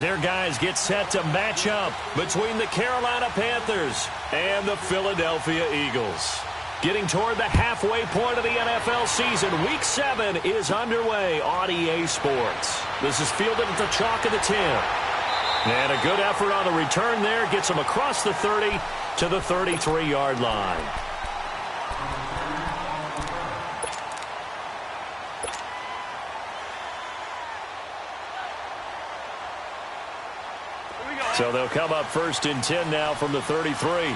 Their guys get set to match up between the Carolina Panthers and the Philadelphia Eagles. Getting toward the halfway point of the NFL season, Week 7 is underway on EA Sports. This is fielded at the chalk of the 10. And a good effort on the return there gets them across the 30 to the 33-yard line. So they'll come up 1st and 10 now from the 33.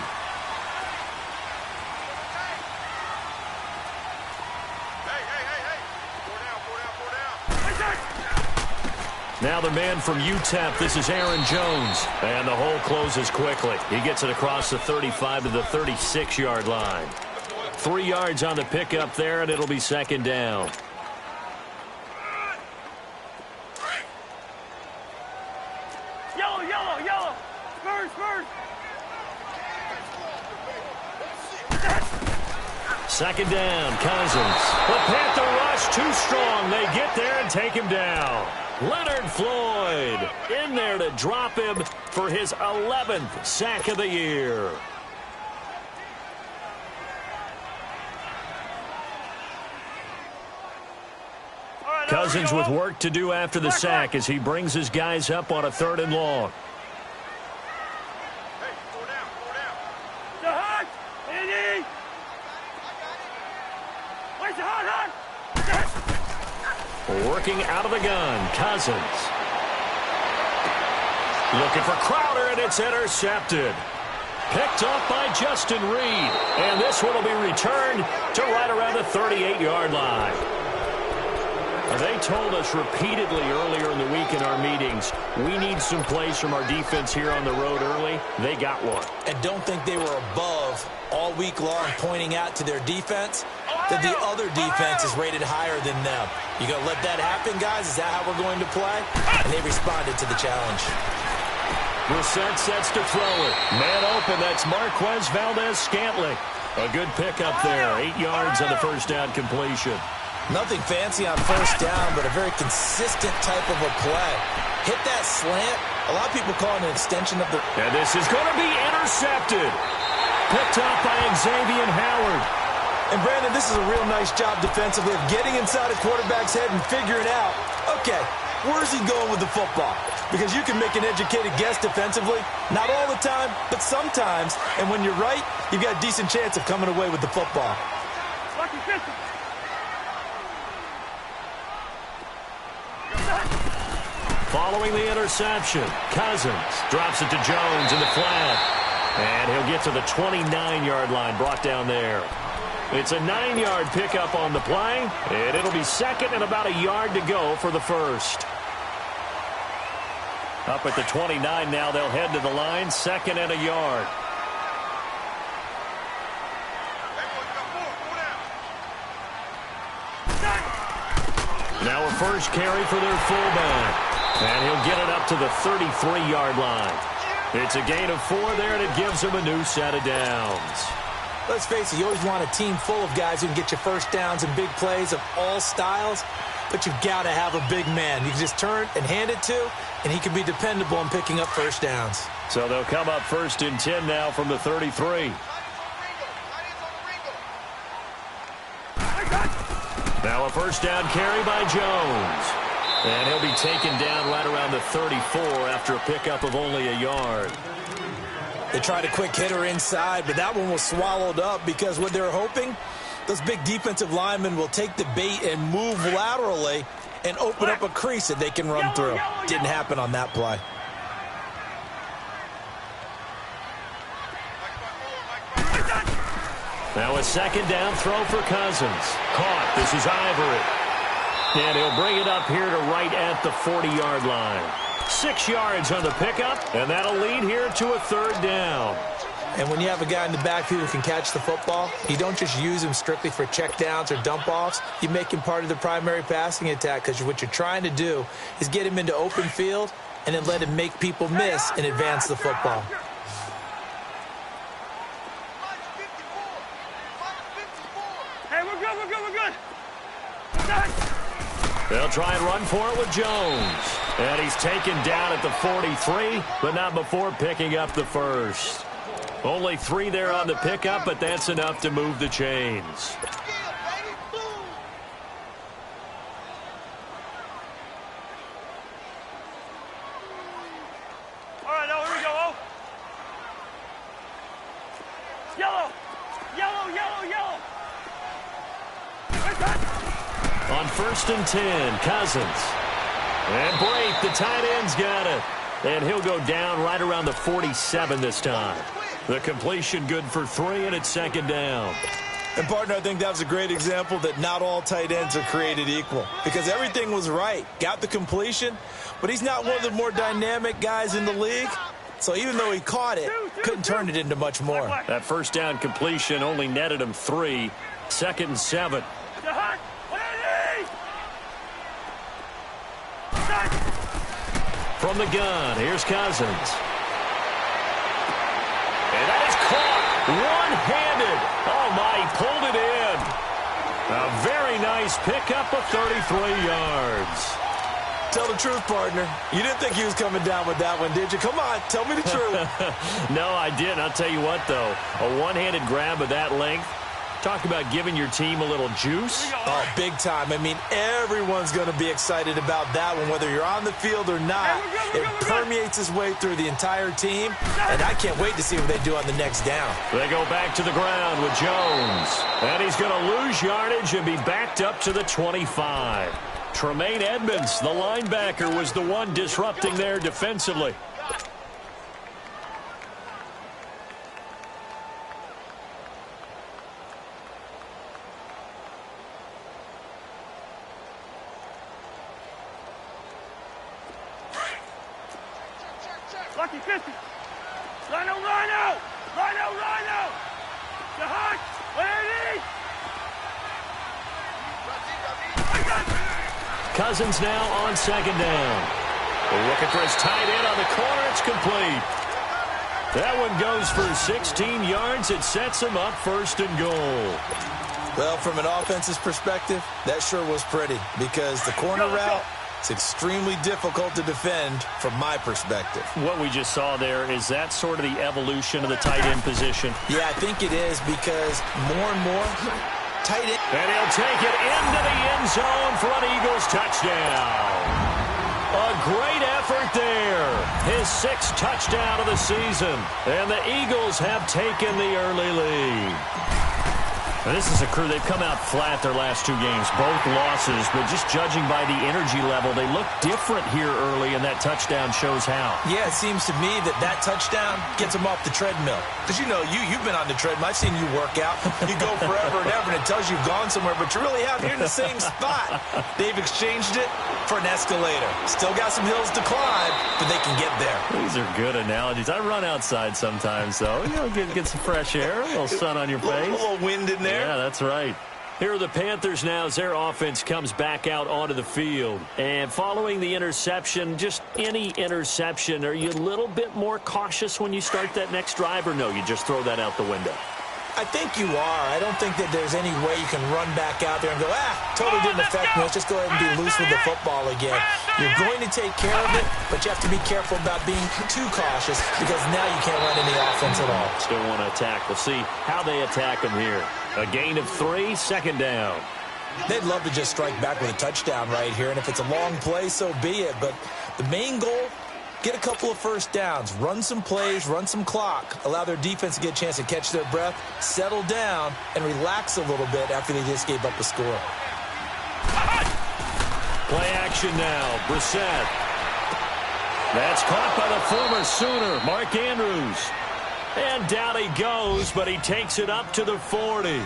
Now the man from UTEP, this is Aaron Jones. And the hole closes quickly. He gets it across the 35 to the 36-yard line. 3 yards on the pickup there, and it'll be 2nd down. Yellow. Spurs. 2nd down, Cousins. The Panther rush too strong. They get there and take him down. Leonard Floyd in there to drop him for his 11th sack of the year. Cousins with work to do after the sack as he brings his guys up on a 3rd and long. Working out of the gun, Cousins. Looking for Crowder, and it's intercepted. Picked off by Justin Reed. And this one will be returned to right around the 38-yard line. They told us repeatedly earlier in the week in our meetings, we need some plays from our defense here on the road early. They got one. And don't think they were above all week long pointing out to their defense that the other defense is rated higher than them. You going to let that happen, guys? Is that how we're going to play? And they responded to the challenge. Brissett sets to throw it. Man open, that's Marquez Valdez-Scantling. A good pickup there. 8 yards on the 1st down completion. Nothing fancy on 1st down, but a very consistent type of a play. Hit that slant. A lot of people call it an extension of the... And this is going to be intercepted. Picked up by Xavier Howard. And, Brandon, this is a real nice job defensively of getting inside a quarterback's head and figuring out, okay, where's he going with the football? Because you can make an educated guess defensively. Not all the time, but sometimes. And when you're right, you've got a decent chance of coming away with the football. Following the interception, Cousins drops it to Jones in the flat. And he'll get to the 29-yard line, brought down there. It's a 9-yard pickup on the play, and it'll be 2nd and about a yard to go for the 1st. Up at the 29 now, they'll head to the line, 2nd and a yard. Now a 1st carry for their fullback. And he'll get it up to the 33-yard line. It's a gain of 4 there, and it gives him a new set of downs. Let's face it, you always want a team full of guys who can get you 1st downs and big plays of all styles, but you've got to have a big man. You can just turn and hand it to, and he can be dependable in picking up 1st downs. So they'll come up 1st and 10 now from the 33. Now a 1st down carry by Jones. And he'll be taken down right around the 34 after a pickup of only a yard. They tried a quick hitter inside, but that one was swallowed up because what they're hoping, those big defensive linemen will take the bait and move laterally and open up a crease that they can run through. Didn't happen on that play. Now a 2nd down throw for Cousins. Caught. This is Ivory. And he'll bring it up here to right at the 40-yard line. 6 yards on the pickup, and that'll lead here to a 3rd down. And when you have a guy in the backfield who can catch the football, you don't just use him strictly for checkdowns or dump-offs. You make him part of the primary passing attack because what you're trying to do is get him into open field and then let him make people miss and advance the football. Hey, we're good. They'll try and run for it with Jones. And he's taken down at the 43, but not before picking up the first. Only 3 there on the pickup, but that's enough to move the chains. All right, now here we go. Oh. Yellow. Yellow, yellow, yellow. On 1st and 10, Cousins. And Brake, the tight end's got it. And he'll go down right around the 47 this time. The completion good for 3, and it's 2nd down. And, partner, I think that was a great example that not all tight ends are created equal. Because everything was right. Got the completion, but he's not one of the more dynamic guys in the league. So even though he caught it, couldn't turn it into much more. That 1st down completion only netted him 3. 2nd and 7. From the gun, here's Cousins. And that is caught one-handed. Oh, my, he pulled it in. A very nice pickup of 33 yards. Tell the truth, partner. You didn't think he was coming down with that one, did you? Come on, tell me the truth. No, I didn't. I'll tell you what, though. A one-handed grab of that length. Talk about giving your team a little juice. Oh, big time. I mean, everyone's going to be excited about that one, whether you're on the field or not. It permeates its way through the entire team, and I can't wait to see what they do on the next down. They go back to the ground with Jones, and he's going to lose yardage and be backed up to the 25. Tremaine Edmonds, the linebacker, was the one disrupting there defensively. Lucky 50. Rhino, Rhino! Rhino, Rhino! The hunt! Cousins now on 2nd down. Looking for his tight end on the corner. It's complete. That one goes for 16 yards. It sets him up 1st and goal. Well, from an offense's perspective, that sure was pretty because the corner route, it's extremely difficult to defend from my perspective. What we just saw there, is that sort of the evolution of the tight end position? Yeah, I think it is because more and more tight end. And he'll take it into the end zone for an Eagles touchdown. A great effort there. His 6th touchdown of the season. And the Eagles have taken the early lead. Now, this is a crew, they've come out flat their last 2 games, both losses, but just judging by the energy level, they look different here early, and that touchdown shows how. Yeah, it seems to me that touchdown gets them off the treadmill. Because, you know, you've been on the treadmill. I've seen you work out. You go forever and ever, and it tells you've gone somewhere, but you really haven't. You're in the same spot. They've exchanged it for an escalator. Still got some hills to climb, but they can get there. These are good analogies. I run outside sometimes, though. You know, get some fresh air, a little sun on your face. A little wind in there. Yeah, that's right. Here are the Panthers now as their offense comes back out onto the field. And following the interception, just any interception, are you a little bit more cautious when you start that next drive, or no, you just throw that out the window? I think you are. I don't think that there's any way you can run back out there and go, totally didn't affect me. Let's just go ahead and be loose with the football again. You're going to take care of it, but you have to be careful about being too cautious because now you can't run any offense at all. Still want to attack. We'll see how they attack them here. A gain of 3, 2nd down. They'd love to just strike back with a touchdown right here, and if it's a long play, so be it. But the main goal, get a couple of 1st downs, run some plays, run some clock, allow their defense to get a chance to catch their breath, settle down, and relax a little bit after they just gave up a score. Play action now. Brissett. That's caught by the former Sooner, Mark Andrews. And down he goes, but he takes it up to the 40.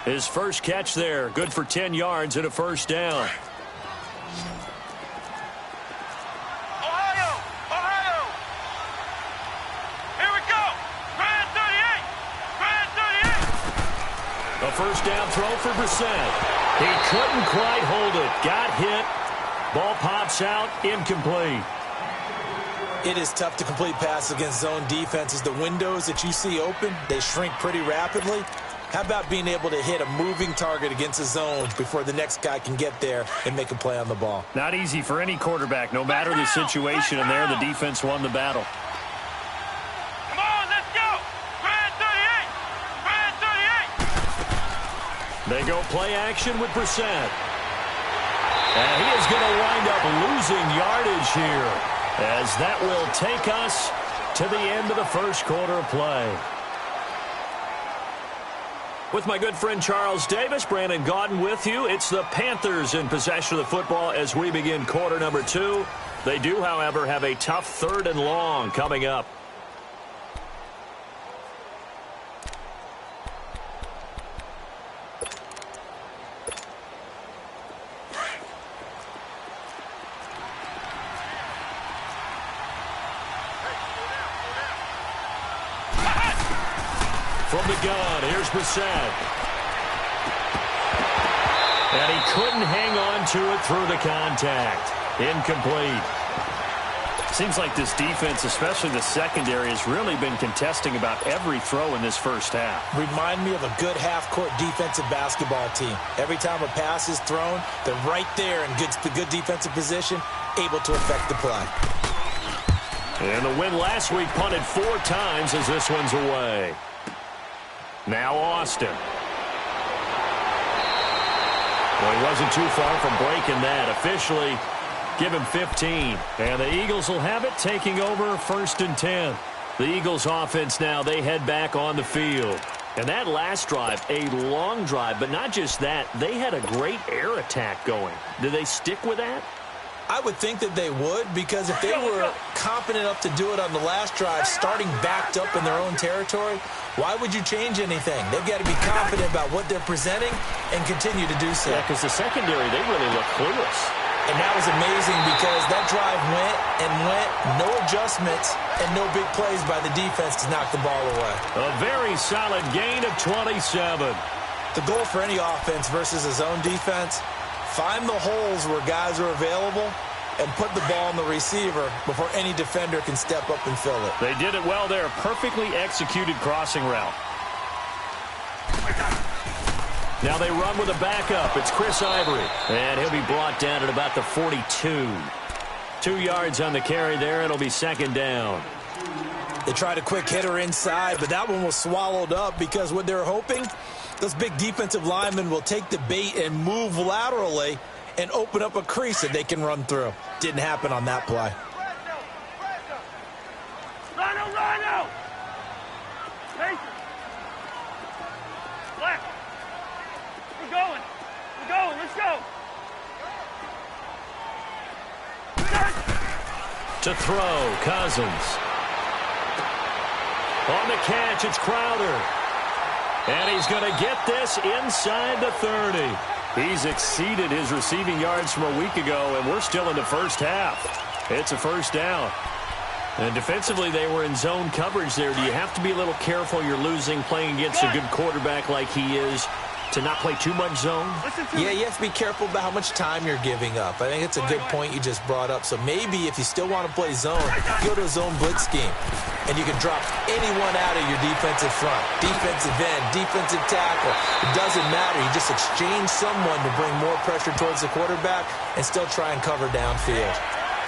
His first catch there, good for 10 yards and a 1st down. A 1st down throw for Brissett. He couldn't quite hold it. Got hit. Ball pops out. Incomplete. It is tough to complete passes against zone defenses. The windows that you see open, they shrink pretty rapidly. How about being able to hit a moving target against a zone before the next guy can get there and make a play on the ball? Not easy for any quarterback, no matter the situation, and there the defense won the battle. Come on, let's go. Brad 38. Brad 38. They go play action with Brissett. And he is going to wind up losing yardage here, as that will take us to the end of the first quarter of play. With my good friend Charles Davis, Brandon Gaudin with you. It's the Panthers in possession of the football as we begin quarter number 2. They do, however, have a tough 3rd and long coming up. From the gun, here's Brissett. And he couldn't hang on to it through the contact. Incomplete. Seems like this defense, especially the secondary, has really been contesting about every throw in this first half. Remind me of a good half-court defensive basketball team. Every time a pass is thrown, they're right there in good defensive position, able to affect the play. And the win last week punted 4 times as this one's away. Now Austin. Well, he wasn't too far from breaking that. Officially, give him 15. And the Eagles will have it, taking over 1st and 10. The Eagles offense now, they head back on the field. And that last drive, a long drive, but not just that. They had a great air attack going. Did they stick with that? I would think that they would, because if they were confident enough to do it on the last drive, starting backed up in their own territory, why would you change anything? They've got to be confident about what they're presenting and continue to do so. Yeah, because the secondary, they really look clueless. And that was amazing because that drive went and went, no adjustments, and no big plays by the defense to knock the ball away. A very solid gain of 27. The goal for any offense versus a zone defense, find the holes where guys are available and put the ball on the receiver before any defender can step up and fill it. They did it well there. Perfectly executed crossing route. Now they run with a backup. It's Chris Ivory. And he'll be brought down at about the 42. 2 yards on the carry there. It'll be 2nd down. They tried a quick hitter inside, but that one was swallowed up because what they're hoping, those big defensive linemen will take the bait and move laterally and open up a crease that they can run through. Didn't happen on that play. Rhino! Mason! Black! We're going! Let's go! To throw, Cousins. On the catch, it's Crowder. And he's going to get this inside the 30. He's exceeded his receiving yards from a week ago, and we're still in the first half. It's a 1st down. And defensively, they were in zone coverage there. Do you have to be a little careful? You're losing, playing against a good quarterback like he is, to not play too much zone? Yeah, you have to be careful about how much time you're giving up. I think it's a good point you just brought up. So maybe if you still want to play zone, go to a zone blitz scheme. And you can drop anyone out of your defensive front. Defensive end, defensive tackle. It doesn't matter. You just exchange someone to bring more pressure towards the quarterback and still try and cover downfield.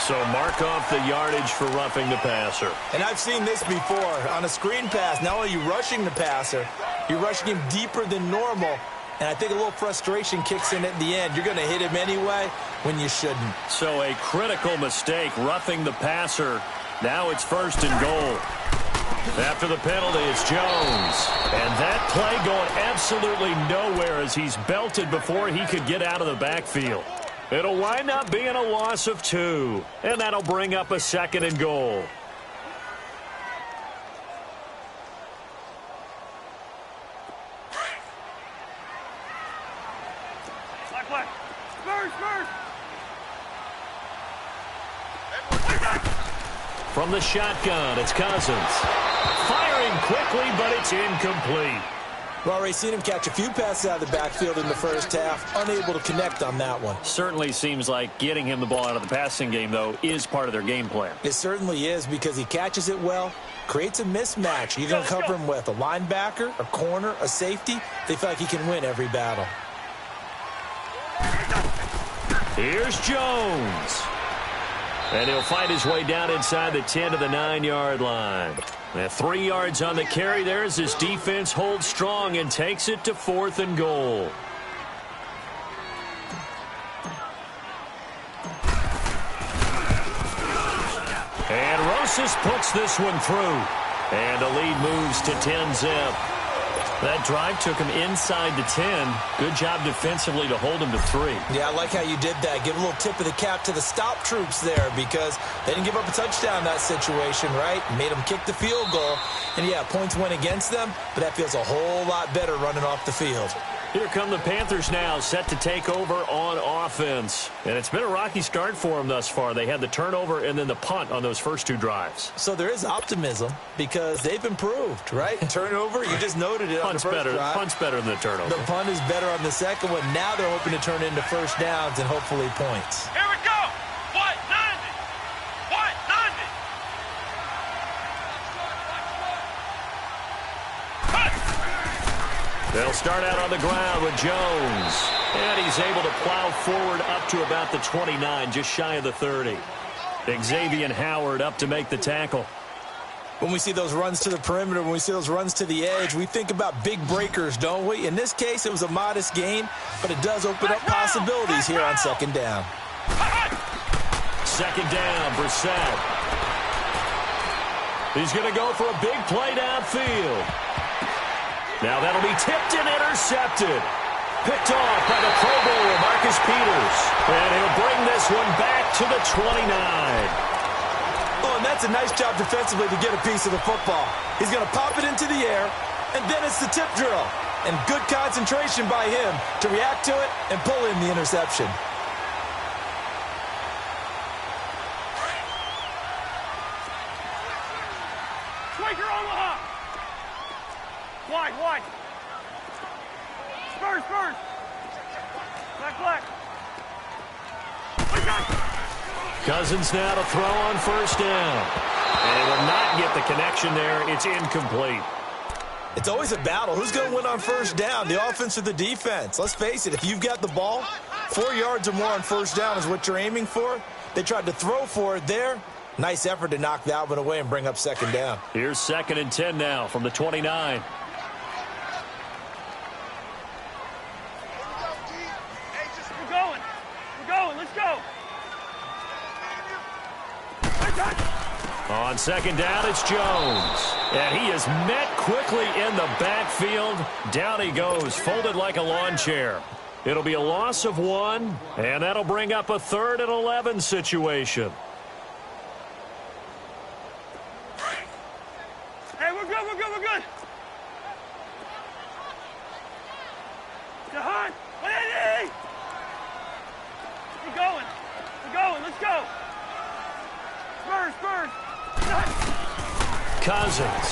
So mark off the yardage for roughing the passer. And I've seen this before. On a screen pass, not only are you rushing the passer, you're rushing him deeper than normal. And I think a little frustration kicks in at the end. You're going to hit him anyway when you shouldn't. So a critical mistake, roughing the passer. Now it's 1st and goal. After the penalty, it's Jones. And that play going absolutely nowhere as he's belted before he could get out of the backfield. It'll wind up being a loss of 2. And that'll bring up a 2nd and goal. Black. Spurs! From the shotgun, it's Cousins. Firing quickly, but it's incomplete. We've already seen him catch a few passes out of the backfield in the first half, unable to connect on that one. Certainly seems like getting him the ball out of the passing game, though, is part of their game plan. It certainly is because he catches it well, creates a mismatch. You're going to cover him with a linebacker, a corner, a safety. They feel like he can win every battle. Here's Jones. And he'll fight his way down inside the 10 to the 9-yard line. And 3 yards on the carry there as his defense holds strong and takes it to 4th and goal. And Rosas puts this one through. And the lead moves to 10-zip. That drive took him inside the 10. Good job defensively to hold him to 3. Yeah, I like how you did that. Give a little tip of the cap to the stop troops there because they didn't give up a touchdown in that situation, right? Made them kick the field goal. And, yeah, points went against them, but that feels a whole lot better running off the field. Here come the Panthers now, set to take over on offense. And it's been a rocky start for them thus far. They had the turnover and then the punt on those first 2 drives. So there is optimism because they've improved, right? Turnover, you just noted it on the first drive. Punt's better than the turnover. The punt is better on the second one. Now they're hoping to turn into first downs and hopefully points. Here we go. What? 90. What? 90. They'll start out on the ground with Jones. And he's able to plow forward up to about the 29, just shy of the 30. Xavier Howard up to make the tackle. When we see those runs to the perimeter, when we see those runs to the edge, we think about big breakers, don't we? In this case, it was a modest gain, but it does open up possibilities here on second down. Second down, Brissett. He's going to go for a big play downfield. Now that'll be tipped and intercepted. Picked off by the Pro Bowler, Marcus Peters. And he'll bring this one back to the 29. Oh, and that's a nice job defensively to get a piece of the football. He's going to pop it into the air, and then it's the tip drill. And good concentration by him to react to it and pull in the interception. Quaker Omaha. Wide. Spurs. Black. Cousins now to throw on first down. And he will not get the connection there. It's incomplete. It's always a battle. Who's going to win on first down, the offense or the defense? Let's face it, if you've got the ball, 4 yards or more on first down is what you're aiming for. They tried to throw for it there. Nice effort to knock that one away and bring up second down. Here's 2nd and 10 now from the 29. We're going. Let's go. On second down, it's Jones. And he is met quickly in the backfield. Down he goes, folded like a lawn chair. It'll be a loss of 1, and that'll bring up a 3rd and 11 situation. Hey, we're good. Jahan, what is it? We're going. Let's go. Spurs. Cousins.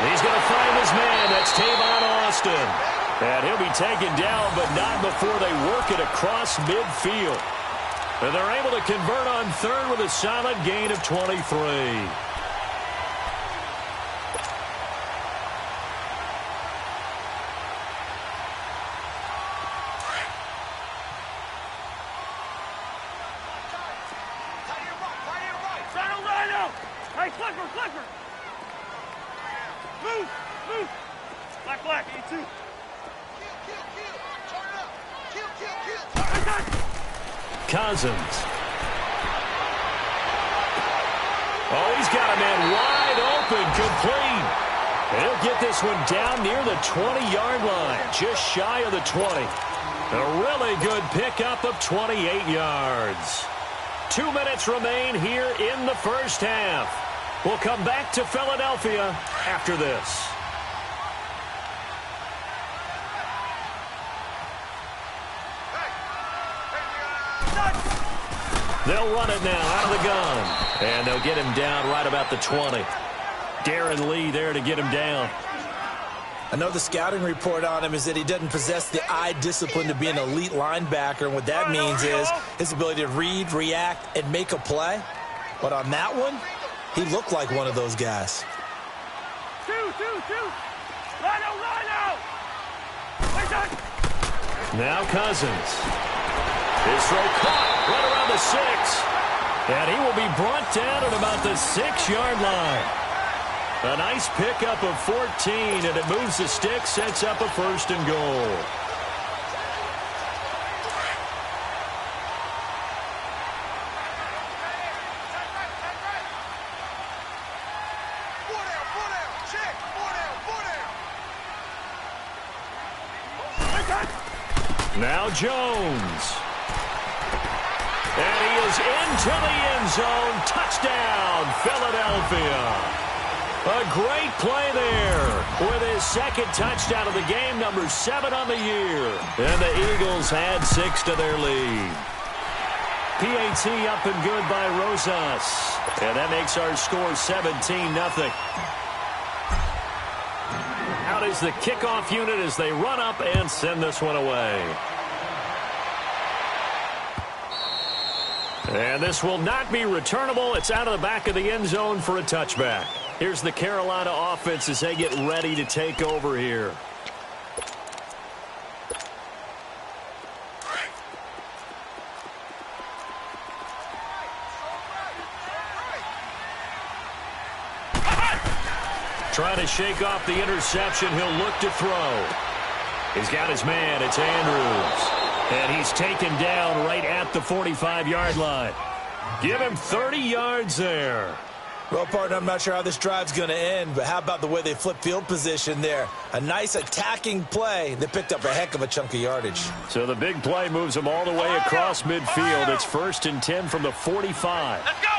He's going to find his man. That's Tavon Austin. And he'll be taken down, but not before they work it across midfield. And they're able to convert on 3rd with a solid gain of 23. Hey, Clipper. Move. Black, 82. Kill. Turn it up. Kill. Cousins. Oh, he's got a man wide open, complete. And he'll get this one down near the 20-yard line, just shy of the 20. A really good pickup of 28 yards. 2 minutes remain here in the first half. We'll come back to Philadelphia after this. They'll run it now out of the gun. And they'll get him down right about the 20. Darren Lee there to get him down. I know the scouting report on him is that he doesn't possess the eye discipline to be an elite linebacker, and what that means is his ability to read, react, and make a play. But on that one, he looked like one of those guys. Now Cousins. His throw caught right around the 6. And he will be brought down at about the 6-yard line. A nice pickup of 14, and it moves the stick, sets up a 1st and goal. Now Jones. And he is into the end zone. Touchdown, Philadelphia. A great play there with his 2nd touchdown of the game, number 7 on the year. And the Eagles add 6 to their lead. PAT up and good by Rosas. And that makes our score 17-0. Out is the kickoff unit as they run up and send this one away. And this will not be returnable. It's out of the back of the end zone for a touchback. Here's the Carolina offense as they get ready to take over here. Trying to shake off the interception. He'll look to throw. He's got his man. It's Andrews. And he's taken down right at the 45-yard line. Give him 30 yards there. Well, partner, I'm not sure how this drive's going to end, but how about the way they flip field position there? A nice attacking play that picked up a heck of a chunk of yardage. So the big play moves them all the way across midfield. It's 1st and 10 from the 45. Let's go.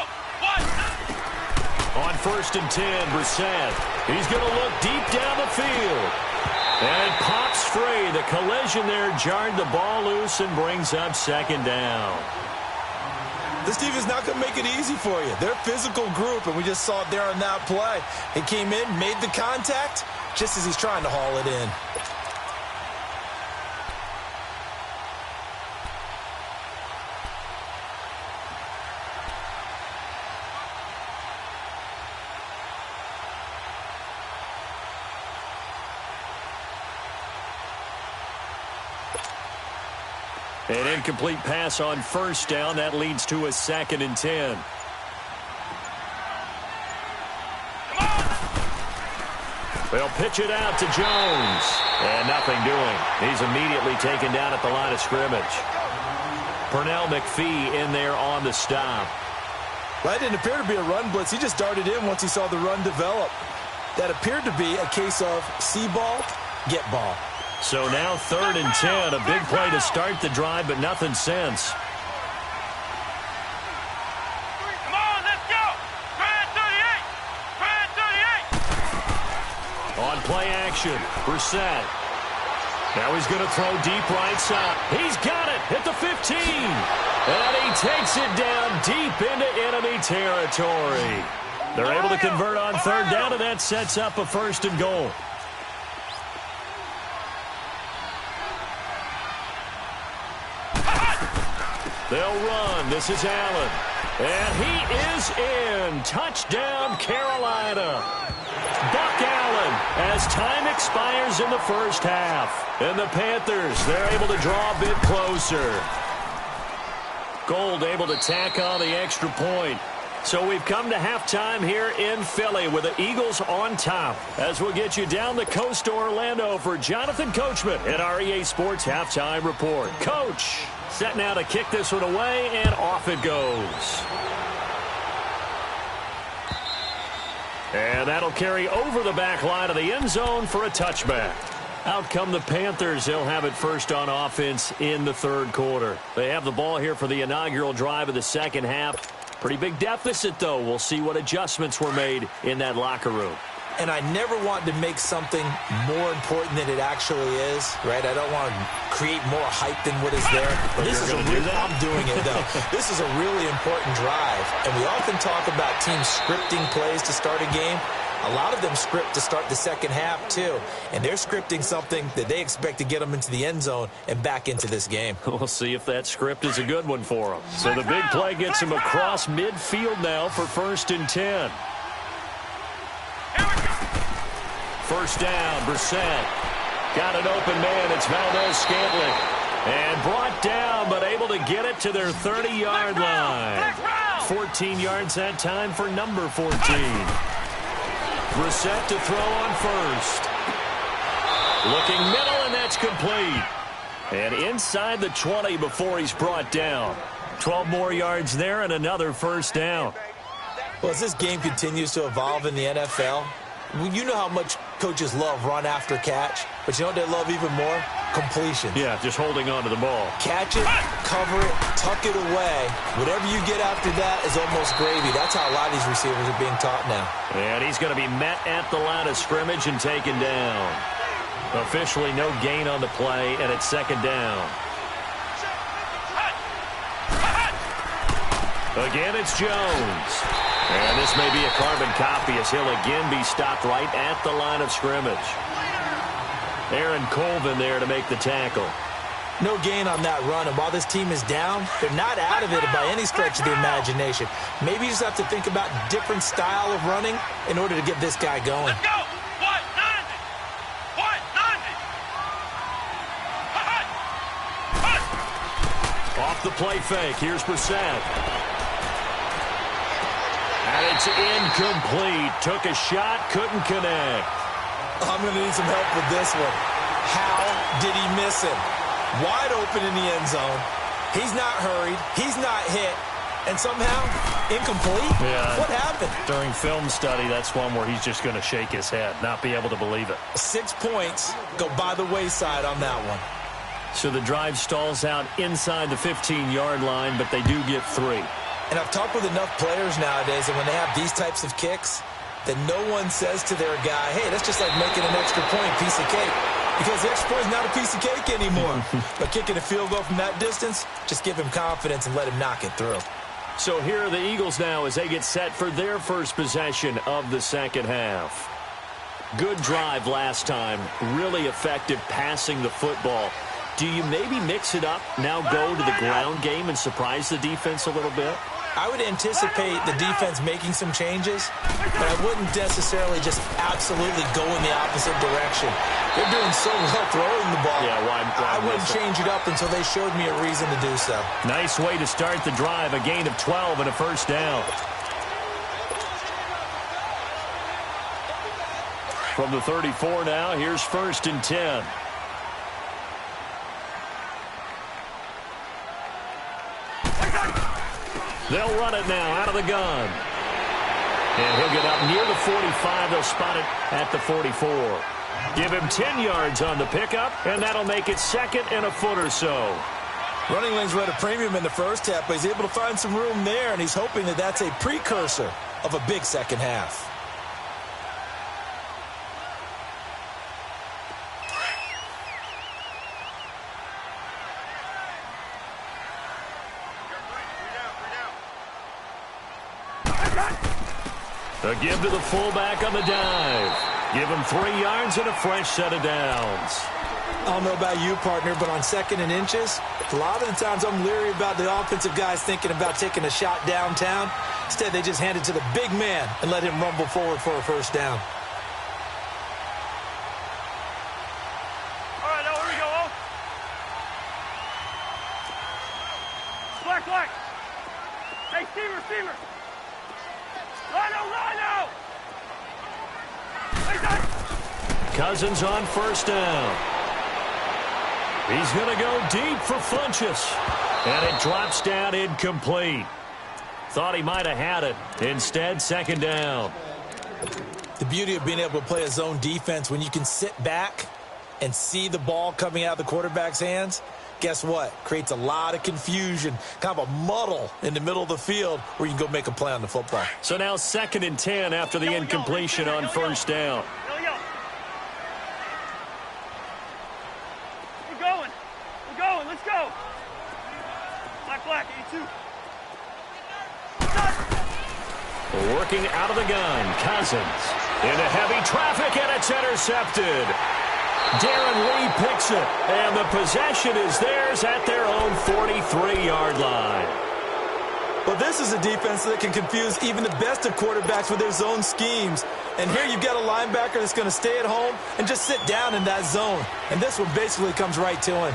On 1st and 10, Brissett. He's going to look deep down the field. And pops free. The collision there jarred the ball loose and brings up 2nd down. This team is not going to make it easy for you. They're a physical group, and we just saw it there on that play. He came in, made the contact, just as he's trying to haul it in. An incomplete pass on 1st down. That leads to a 2nd and 10. They'll pitch it out to Jones. And nothing doing. He's immediately taken down at the line of scrimmage. Pernell McPhee in there on the stop. Well, that didn't appear to be a run blitz. He just darted in once he saw the run develop. That appeared to be a case of see ball, get ball. So now 3rd and 10, a big play to start the drive, but nothing since. Come on, let's go. Try 38. On play action, Brissett. Now he's going to throw deep right side. He's got it at the 15. And he takes it down deep into enemy territory. They're able to convert on 3rd down, and that sets up a 1st and goal. They'll run. This is Allen. And he is in. Touchdown, Carolina. Buck Allen as time expires in the 1st half. And the Panthers, they're able to draw a bit closer. Gold able to tack on the extra point. So we've come to halftime here in Philly with the Eagles on top. As we'll get you down the coast to Orlando for Jonathan Coachman at our EA Sports Halftime Report. Coach, set now to kick this one away, and off it goes. And that'll carry over the back line of the end zone for a touchback. Out come the Panthers. They'll have it first on offense in the 3rd quarter. They have the ball here for the inaugural drive of the 2nd half. Pretty big deficit, though. We'll see what adjustments were made in that locker room. And I never want to make something more important than it actually is, right? I don't want to create more hype than what is there. But this is a real, I'm doing it, though. This is a really important drive. And we often talk about teams scripting plays to start a game. A lot of them script to start the second half, too. And they're scripting something that they expect to get them into the end zone and back into this game. We'll see if that script is a good one for them. So the big play gets him across midfield now for 1st and 10. First down, Brissett. Got an open man. It's Valdez-Scantling. And brought down, but able to get it to their 30-yard line. 14 yards that time for number 14. Brissett to throw on first. Looking middle, and that's complete. And inside the 20 before he's brought down. 12 more yards there and another first down. Well, as this game continues to evolve in the NFL, you know how much coaches love run after catch, but you know what they love even more? Completions. Yeah, just holding on to the ball. Catch it, cover it, tuck it away. Whatever you get after that is almost gravy. That's how a lot of these receivers are being taught now. And he's going to be met at the line of scrimmage and taken down. Officially no gain on the play, and it's 2nd down. Again, it's Jones. And this may be a carbon copy as he'll again be stopped right at the line of scrimmage. Aaron Colvin there to make the tackle. No gain on that run, and while this team is down, they're not out of it by any stretch of the imagination. Maybe you just have to think about different style of running in order to get this guy going. Let's go! What? 90! Off the play fake, here's Brissett. And it's incomplete. Took a shot, couldn't connect. I'm going to need some help with this one. How did he miss him? Wide open in the end zone. He's not hurried. He's not hit. And somehow, incomplete? Yeah. What happened? During film study, that's one where he's just going to shake his head, not be able to believe it. 6 points go by the wayside on that one. So the drive stalls out inside the 15-yard line, but they do get 3. And I've talked with enough players nowadays that when they have these types of kicks, that no one says to their guy, hey, that's just like making an extra point, piece of cake. Because the extra point is not a piece of cake anymore. But kicking a field goal from that distance, just give him confidence and let him knock it through. So here are the Eagles now as they get set for their first possession of the second half. Good drive last time. Really effective passing the football. Do you maybe mix it up, now go to the ground game and surprise the defense a little bit? I would anticipate the defense making some changes, but I wouldn't necessarily just absolutely go in the opposite direction. They're doing so well throwing the ball. Yeah, why I wouldn't change it up until they showed me a reason to do so. Nice way to start the drive, a gain of 12 and a first down. From the 34 now, here's 1st and 10. They'll run it now out of the gun. And he'll get up near the 45. They'll spot it at the 44. Give him 10 yards on the pickup, and that'll make it 2nd and a foot or so. Running lanes were at a premium in the first half, but he's able to find some room there, and he's hoping that that's a precursor of a big second half. A give to the fullback on the dive. Give him 3 yards and a fresh set of downs. I don't know about you, partner, but on 2nd and inches, a lot of the times I'm leery about the offensive guys thinking about taking a shot downtown. Instead, they just hand it to the big man and let him rumble forward for a first down. All right, now here we go, oh. Black. Hey, Steamer. Rhino! Cousins on first down. He's going to go deep for Funchess. And it drops down incomplete. Thought he might have had it. Instead, 2nd down. The beauty of being able to play a zone defense when you can sit back and see the ball coming out of the quarterback's hands, guess what? Creates a lot of confusion, kind of a muddle in the middle of the field where you can go make a play on the football. So now 2nd and 10 after the incompletion on first down. We're going. Let's go. Black, 82. Working out of the gun, Cousins. Into heavy traffic, and it's intercepted. Darren Lee picks it, and the possession is theirs at their own 43-yard line. Well, this is a defense that can confuse even the best of quarterbacks with their zone schemes. And here you've got a linebacker that's going to stay at home and just sit down in that zone. And this one basically comes right to him.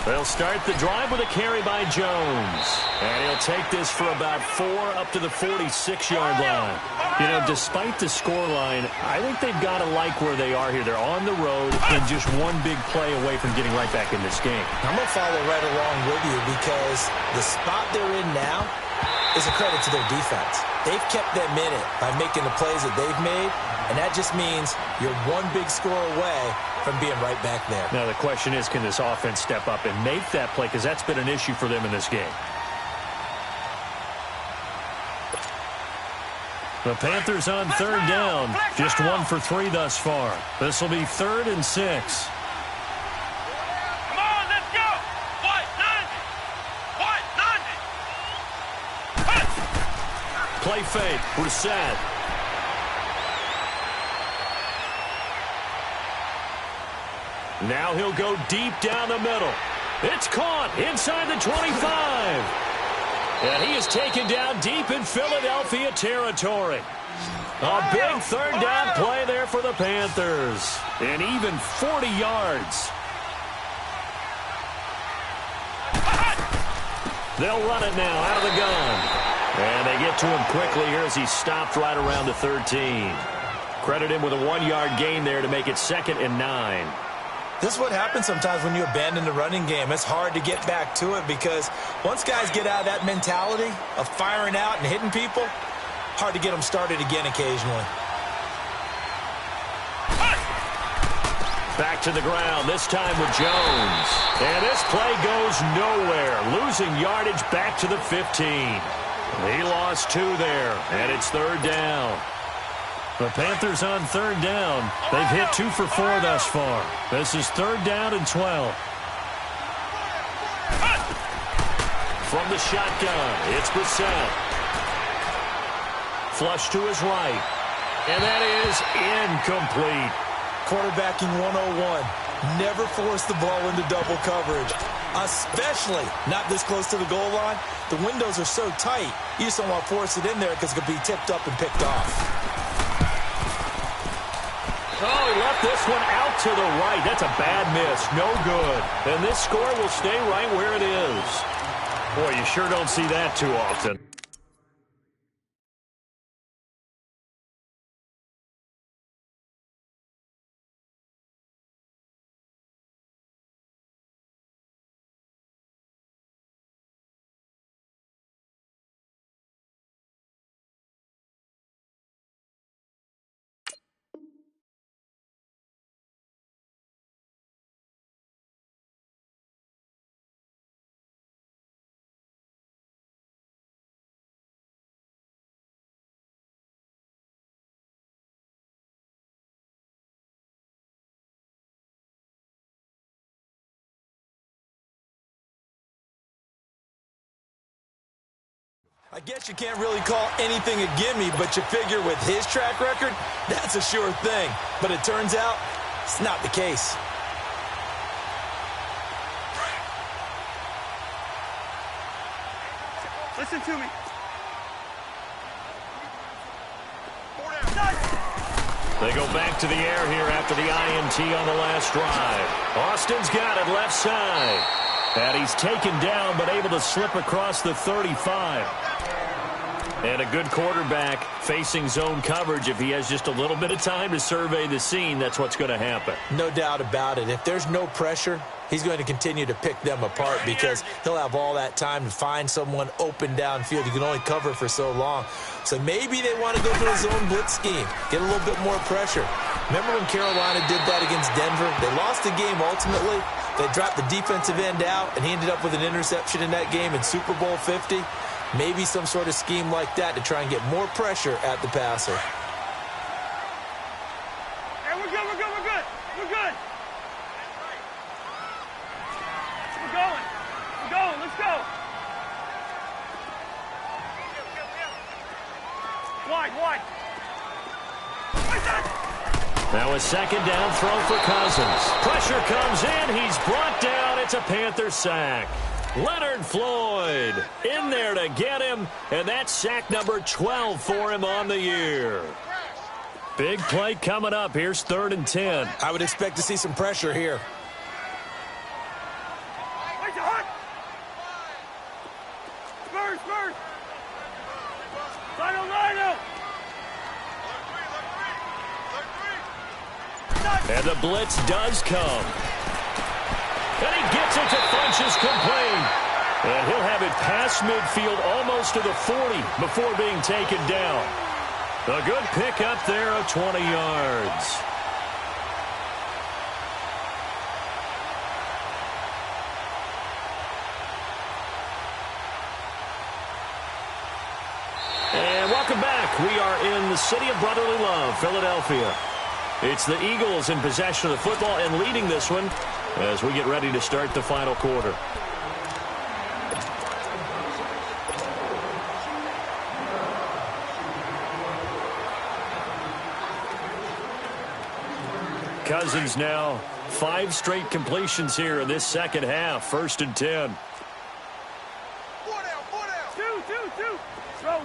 They'll start the drive with a carry by Jones. And he'll take this for about 4 up to the 46-yard line. You know, despite the scoreline, I think they've got to like where they are here. They're on the road and just one big play away from getting right back in this game. I'm going to follow right along with you because the spot they're in now is a credit to their defense. They've kept them in it by making the plays that they've made, and that just means you're one big score away from being right back there. Now the question is, can this offense step up and make that play? Because that's been an issue for them in this game. The Panthers on third down. Just 1 for 3 thus far. This will be 3rd and 6. Come on, let's go. What? 90. Play fake. Brissett. Now he'll go deep down the middle. It's caught inside the 25. And he is taken down deep in Philadelphia territory. A big third down play there for the Panthers. And even 40 yards. They'll run it now out of the gun. And they get to him quickly here as he stopped right around the 13. Credit him with a 1-yard gain there to make it 2nd and 9. This is what happens sometimes when you abandon the running game. It's hard to get back to it because once guys get out of that mentality of firing out and hitting people, hard to get them started again occasionally. Back to the ground, this time with Jones. And this play goes nowhere, losing yardage back to the 15. He lost 2 there, and it's 3rd down. The Panthers on 3rd down. They've hit 2 for 4 thus far. This is 3rd down and 12. From the shotgun, it's Brissett. Flush to his right. And that is incomplete. Quarterbacking 101. Never force the ball into double coverage, especially not this close to the goal line. The windows are so tight, you just don't want to force it in there because it could be tipped up and picked off. Oh, he left this one out to the right. That's a bad miss. No good. And this score will stay right where it is. Boy, you sure don't see that too often. I guess you can't really call anything a gimme, but you figure with his track record, that's a sure thing. But it turns out, it's not the case. Listen to me. They go back to the air here after the INT on the last drive. Austin's got it left side. And he's taken down but able to slip across the 35. And a good quarterback facing zone coverage. If he has just a little bit of time to survey the scene, that's what's going to happen. No doubt about it. If there's no pressure, he's going to continue to pick them apart because he'll have all that time to find someone open downfield. You can only cover for so long. So maybe they want to go to a zone blitz scheme, get a little bit more pressure. Remember when Carolina did that against Denver? They lost the game ultimately. They dropped the defensive end out, and he ended up with an interception in that game in Super Bowl 50. Maybe some sort of scheme like that to try and get more pressure at the passer. Hey, we're good, we're good, we're good. We're good. We're going. We're going. Let's go. Wide. Now a second down throw for Cousins. Pressure comes in. He's brought down. It's a Panther sack. Leonard Floyd in there to get him, and that's sack number 12 for him on the year. Big play coming up. Here's 3rd and 10. I would expect to see some pressure here. Spurs. And the blitz does come. And he gets it to Funchess complete. And he'll have it past midfield almost to the 40 before being taken down. A good pickup there of 20 yards. And welcome back. We are in the city of brotherly love, Philadelphia. It's the Eagles in possession of the football and leading this one as we get ready to start the final quarter. Cousins now 5 straight completions here in this second half. 1st and 10. Two. Throw.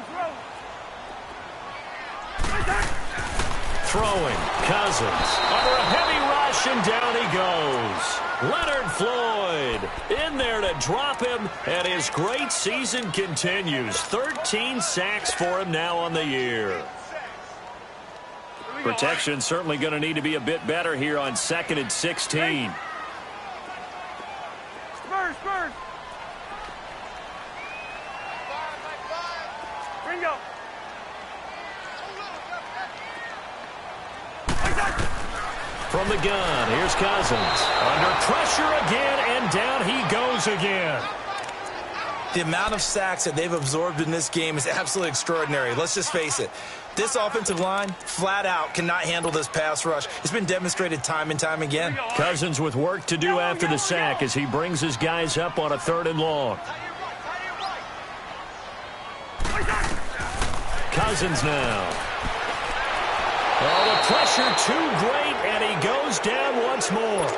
Throwing. Cousins under a heavy rush, and down he goes. Leonard Floyd in there to drop him, and his great season continues. 13 sacks for him now on the year. Protection certainly going to need to be a bit better here on 2nd and 16. Spurs. Bingo. From the gun, here's Cousins. Under pressure again, and down he goes again. The amount of sacks that they've absorbed in this game is absolutely extraordinary. Let's just face it. This offensive line, flat out, cannot handle this pass rush. It's been demonstrated time and time again. Cousins with work to do after the sack as he brings his guys up on a 3rd and long. Cousins now. Oh, the pressure too great, and he goes down once more.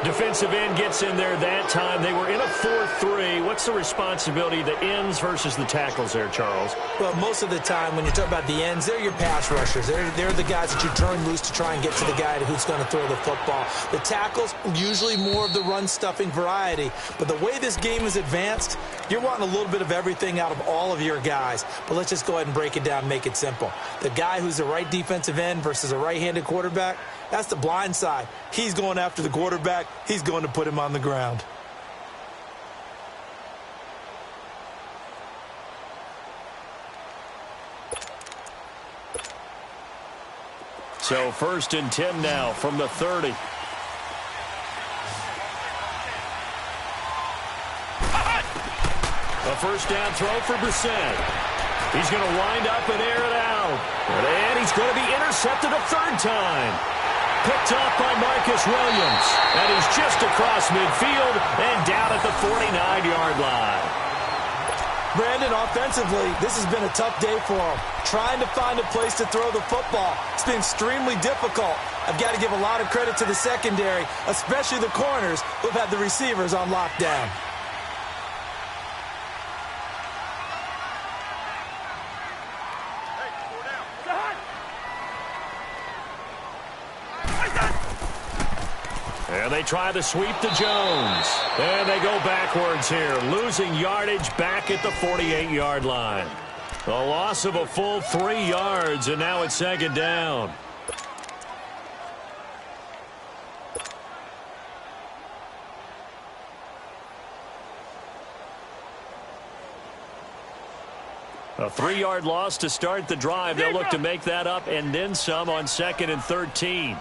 Defensive end gets in there that time. They were in a 4-3. What's the responsibility of the ends versus the tackles there, Charles? Well, most of the time when you talk about the ends, they're your pass rushers. They're the guys that you turn loose to try and get to the guy who's going to throw the football. The tackles, usually more of the run-stuffing variety. But the way this game is advanced, you're wanting a little bit of everything out of all of your guys. But let's just go ahead and break it down and make it simple. The guy who's the right defensive end versus a right-handed quarterback, that's the blind side. He's going after the quarterback. He's going to put him on the ground. So 1st and 10 now from the 30. A 1st down throw for Brissett. He's going to wind up and air it out. And he's going to be intercepted a 3rd time. Picked off by Marcus Williams. And he's just across midfield and down at the 49-yard line. Brandon, offensively, this has been a tough day for him. Trying to find a place to throw the football. It's been extremely difficult. I've got to give a lot of credit to the secondary, especially the corners who've had the receivers on lockdown. And they try the sweep to Jones. And they go backwards here, losing yardage back at the 48-yard line. A loss of a full 3 yards, and now it's 2nd down. A 3-yard loss to start the drive. They'll look to make that up and then some on 2nd and 13.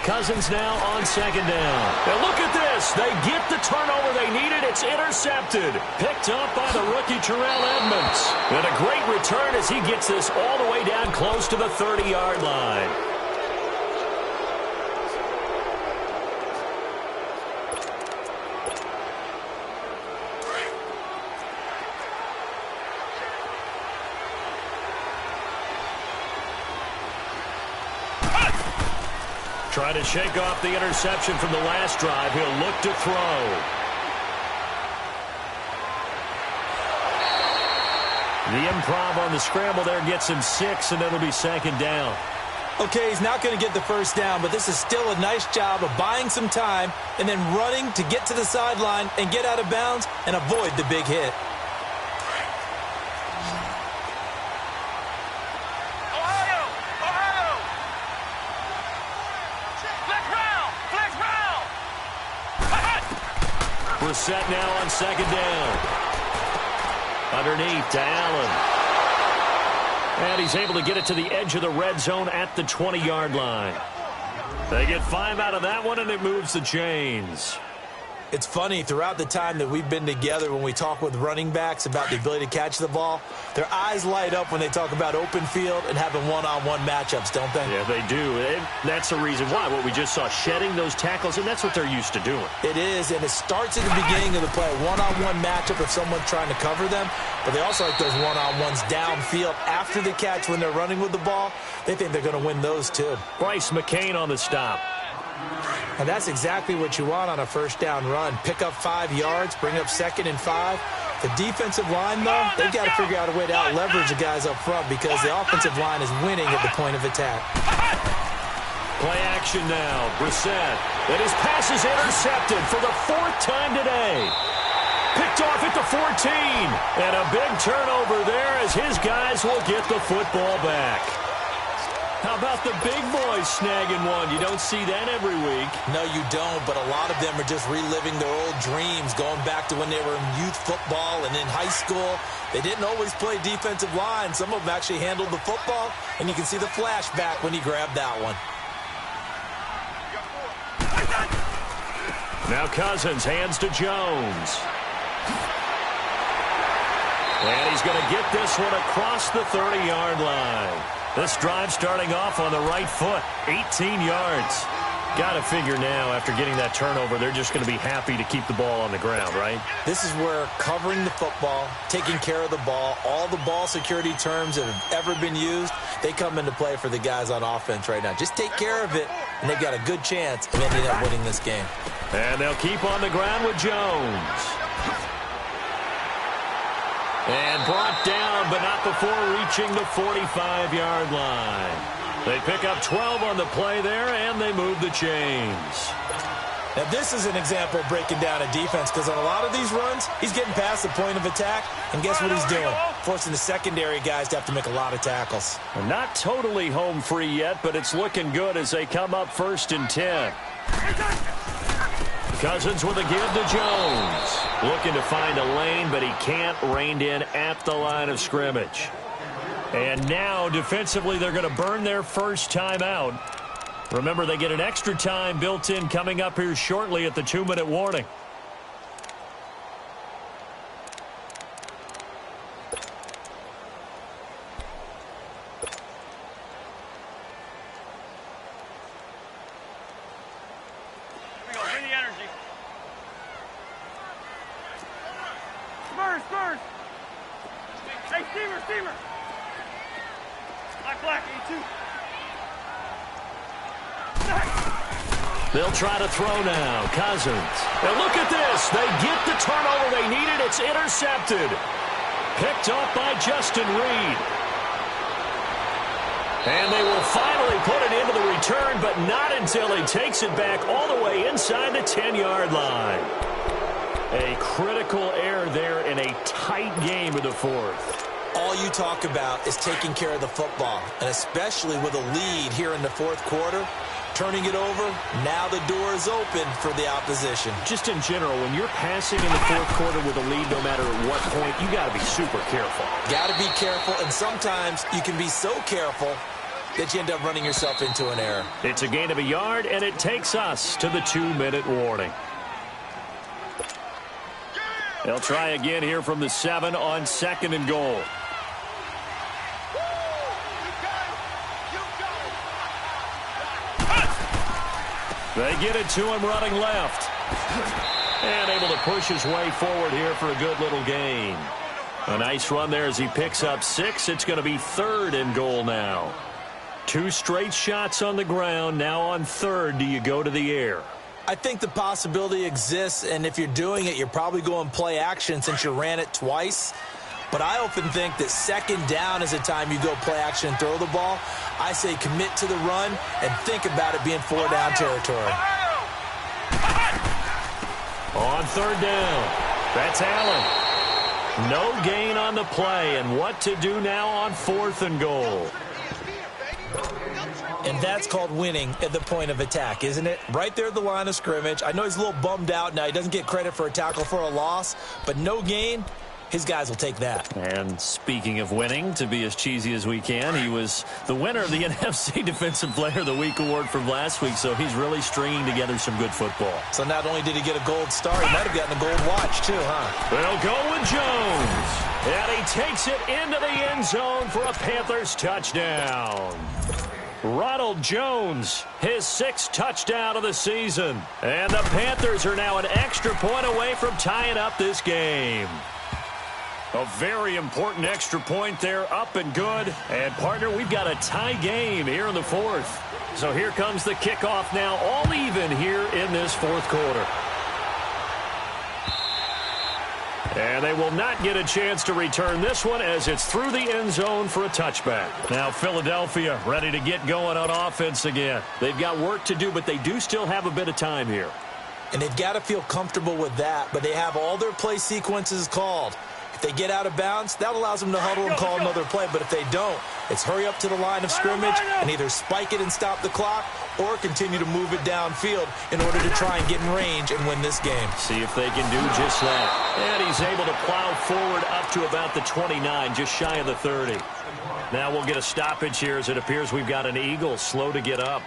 Cousins now on 2nd down. And look at this. They get the turnover they needed. It's intercepted. Picked up by the rookie Terrell Edmonds. And a great return as he gets this all the way down close to the 30-yard line. Trying to shake off the interception from the last drive. He'll look to throw. The improv on the scramble there gets him 6, and it'll be second down. Okay, he's not going to get the first down, but this is still a nice job of buying some time and then running to get to the sideline and get out of bounds and avoid the big hit. Set now on second down. Underneath to Allen. And he's able to get it to the edge of the red zone at the 20-yard line. They get 5 out of that one, and it moves the chains. It's funny, throughout the time that we've been together, when we talk with running backs about the ability to catch the ball, their eyes light up when they talk about open field and having one-on-one matchups, don't they? Yeah, they do. And that's the reason why. What we just saw, shedding those tackles, and that's what they're used to doing. It is, and it starts at the beginning of the play. One-on-one matchup if someone's trying to cover them, but they also like those one-on-ones downfield after the catch when they're running with the ball. They think they're going to win those, too. Bryce McCain on the stop. And that's exactly what you want on a first down run. Pick up 5 yards, bring up 2nd and 5. The defensive line, though, they've got to figure out a way to out-leverage the guys up front because the offensive line is winning at the point of attack. Play action now. Brissett. And his pass is intercepted for the 4th time today. Picked off at the 14. And a big turnover there as his guys will get the football back. How about the big boys snagging one? You don't see that every week. No, you don't, but a lot of them are just reliving their old dreams, going back to when they were in youth football and in high school. They didn't always play defensive line. Some of them actually handled the football, and you can see the flashback when he grabbed that one. Now Cousins hands to Jones. And he's going to get this one across the 30-yard line. This drive starting off on the right foot, 18 yards. Got to figure now, after getting that turnover, they're just going to be happy to keep the ball on the ground, right? This is where covering the football, taking care of the ball, all the ball security terms that have ever been used, they come into play for the guys on offense right now. Just take care of it, and they've got a good chance of ending up winning this game. And they'll keep on the ground with Jones. And brought down, but not before reaching the 45-yard line. They pick up 12 on the play there, and they move the chains. Now, this is an example of breaking down a defense, because on a lot of these runs, he's getting past the point of attack, and guess what he's doing? Forcing the secondary guys to have to make a lot of tackles. Not totally home free yet, but it's looking good as they come up 1st and 10. Cousins with a give to Jones. Looking to find a lane, but he can't. Reined in at the line of scrimmage. And now, defensively, they're going to burn their first timeout. Remember, they get an extra time built in coming up here shortly at the 2-minute warning. They'll try to throw now. Cousins. And look at this. They get the turnover they needed. It's intercepted. Picked up by Justin Reed. And they will finally put it into the return, but not until he takes it back all the way inside the 10-yard line. A critical error there in a tight game of the 4th. All you talk about is taking care of the football, and especially with a lead here in the 4th quarter. Turning it over, now the door is open for the opposition. Just in general, when you're passing in the 4th quarter with a lead, no matter at what point, you got to be super careful. Got to be careful, and sometimes you can be so careful that you end up running yourself into an error. It's a gain of a yard, and it takes us to the 2-minute warning. They'll try again here from the 7 on 2nd and goal. They get it to him running left. And able to push his way forward here for a good little gain. A nice run there as he picks up 6. It's going to be 3rd and goal now. 2 straight shots on the ground. Now on 3rd, do you go to the air? I think the possibility exists, and if you're doing it, you're probably going play action since you ran it twice. But I often think that 2nd down is the time you go play action and throw the ball. I say commit to the run and think about it being 4-down territory. On 3rd down, that's Allen. No gain on the play, and what to do now on 4th and goal. And that's called winning at the point of attack, isn't it? Right there at the line of scrimmage. I know he's a little bummed out now. He doesn't get credit for a tackle for a loss, but no gain, his guys will take that. And speaking of winning, to be as cheesy as we can, he was the winner of the NFC Defensive Player of the Week award from last week, so he's really stringing together some good football. So not only did he get a gold star, he might have gotten a gold watch too, huh? They'll go with Jones. And he takes it into the end zone for a Panthers touchdown. Ronald Jones, his 6th touchdown of the season. And the Panthers are now an extra point away from tying up this game. A very important extra point there, up and good. And, partner, we've got a tie game here in the 4th. So here comes the kickoff now, all even here in this 4th quarter. And they will not get a chance to return this one as it's through the end zone for a touchback. Now Philadelphia ready to get going on offense again. They've got work to do, but they do still have a bit of time here. And they've got to feel comfortable with that, but they have all their play sequences called. If they get out of bounds, that allows them to huddle and call another play. But if they don't, it's hurry up to the line of scrimmage and either spike it and stop the clock or continue to move it downfield in order to try and get in range and win this game. See if they can do just that. And he's able to plow forward up to about the 29, just shy of the 30. Now we'll get a stoppage here as it appears we've got an Eagle slow to get up.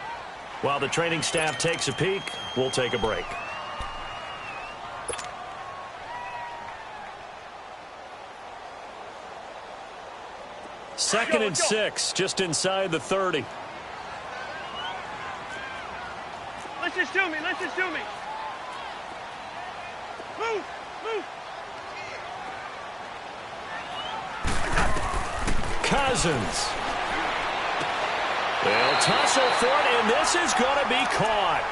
While the training staff takes a peek, we'll take a break. Second and 6, just inside the 30. Listen to me. Listen to me. Move. Move. Cousins. They'll tussle for it, and this is going to be caught.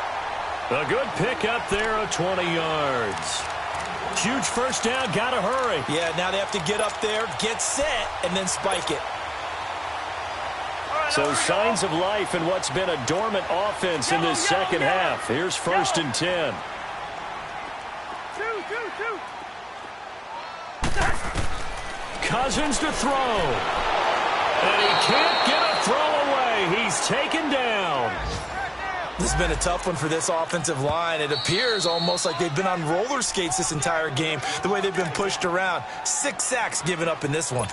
A good pick up there of 20 yards. Huge first down, got to hurry. Yeah, now they have to get up there, get set, and then spike it. So signs of life in what's been a dormant offense in this second half. Here's 1st and 10. Cousins to throw. And he can't get a throw away. He's taken down. This has been a tough one for this offensive line. It appears almost like they've been on roller skates this entire game, the way they've been pushed around. 6 sacks given up in this one.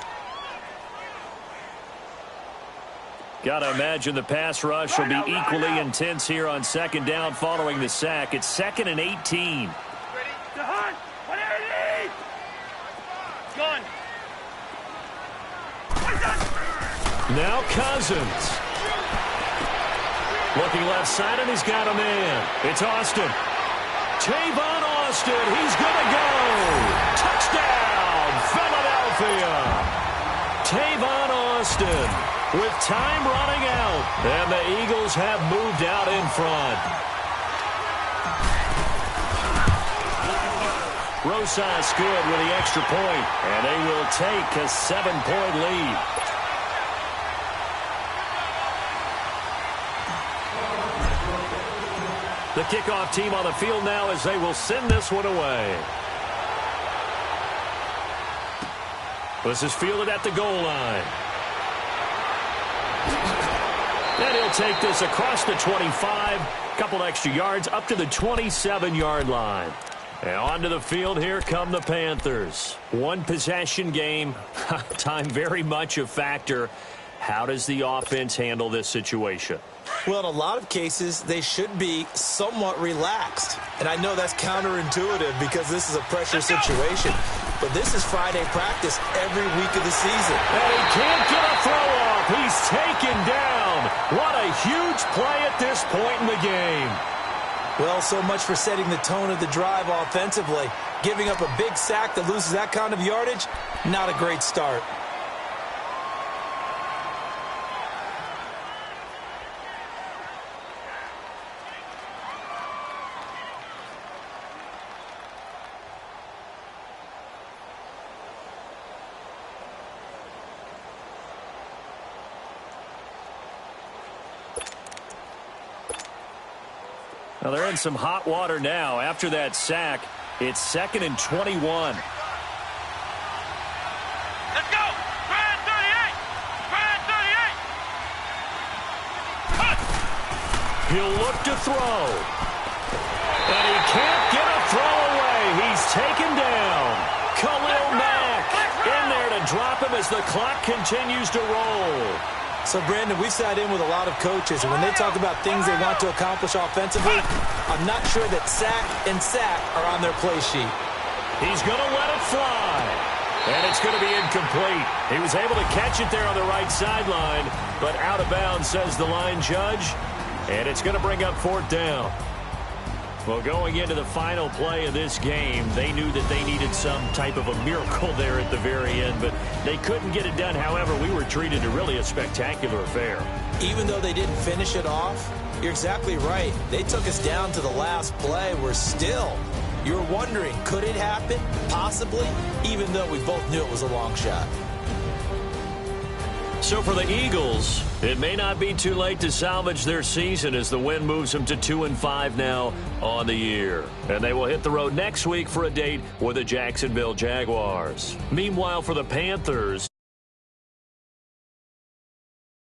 Got to imagine the pass rush will be equally intense here on 2nd down following the sack. It's 2nd and 18. Ready to hunt. Whatever it is. Gone. Now Cousins. Looking left side, and he's got a man. It's Austin. Tavon Austin. He's going to go. Touchdown, Philadelphia. Tavon Austin. With time running out, and the Eagles have moved out in front. Rosas good with the extra point, and they will take a 7-point lead. The kickoff team on the field now as they will send this one away. This is fielded at the goal line. And he'll take this across the 25, couple extra yards up to the 27-yard line. And onto the field, here come the Panthers. One possession game, time very much a factor. How does the offense handle this situation? Well, in a lot of cases, they should be somewhat relaxed. And I know that's counterintuitive because this is a pressure situation. But this is Friday practice every week of the season. And he can't get a throw off. He's taken down. What a huge play at this point in the game. Well, so much for setting the tone of the drive offensively. Giving up a big sack that loses that kind of yardage, not a great start. Well, they're in some hot water now. After that sack, it's 2nd and 21. Let's go! Brad 38! Brad 38! He'll look to throw. And he can't get a throw away. He's taken down. Khalil Mack in there to drop him as the clock continues to roll. So, Brandon, we've sat in with a lot of coaches, and when they talk about things they want to accomplish offensively, I'm not sure that sack and sack are on their play sheet. He's going to let it fly. And it's going to be incomplete. He was able to catch it there on the right sideline, but out of bounds, says the line judge. And it's going to bring up 4th down. Well, going into the final play of this game, they knew that they needed some type of a miracle there at the very end, but they couldn't get it done. However, we were treated to really a spectacular affair. Even though they didn't finish it off, you're exactly right. They took us down to the last play. We're still, you're wondering, could it happen? Possibly, even though we both knew it was a long shot. So for the Eagles, it may not be too late to salvage their season as the win moves them to 2-5 now on the year. And they will hit the road next week for a date with the Jacksonville Jaguars. Meanwhile, for the Panthers,